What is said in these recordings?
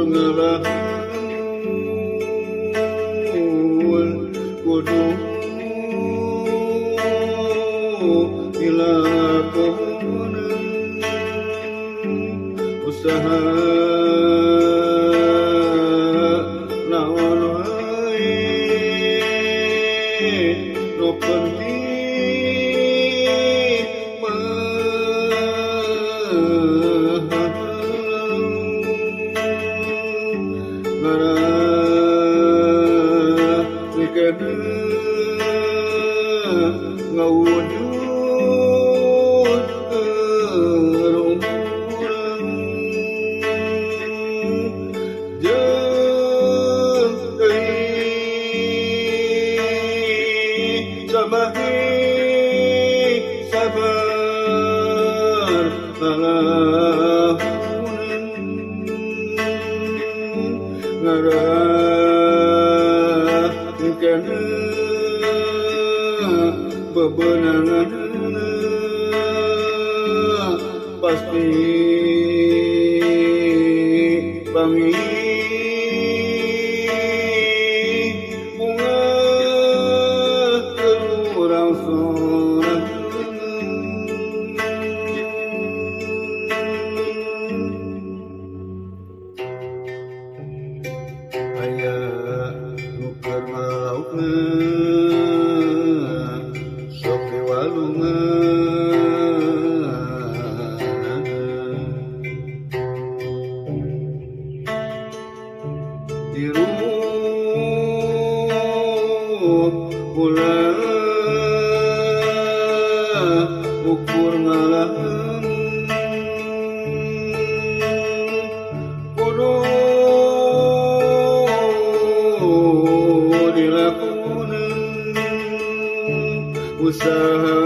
ngalamun kudu ilakonan usaha naon wae nu penting ngawujud kerumunan jeung deui sabahi sabar lalahunan ngarahkeun bebenangan pasti bunga kurang sorang aya nu keur ngalaukna sok diwalungan diruh ulah ukur ngalahan kudu dilakukan usaha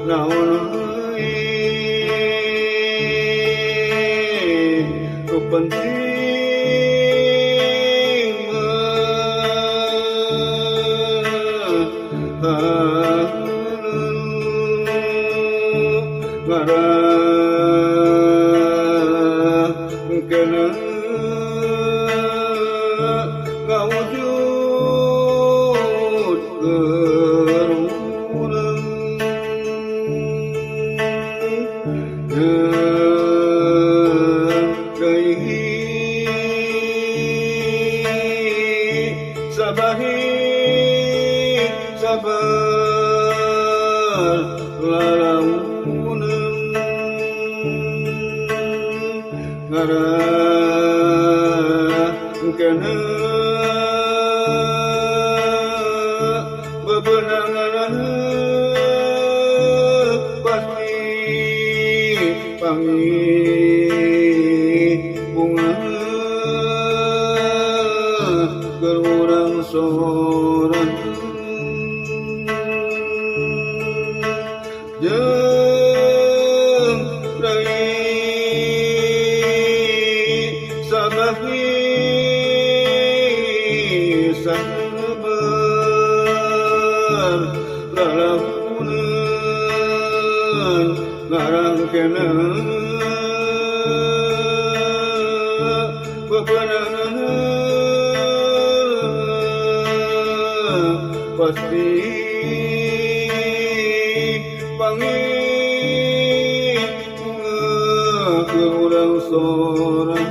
naon wae nu penting ngarahkeun ngawujud kerumunan jeung deui sabahi sabar lalamunan ngarahkeun bebenangan pasti bunga kurang sorang jeung deui sabahi sabar lalamunan ngarahkeun bebenangan pasti kurang sorang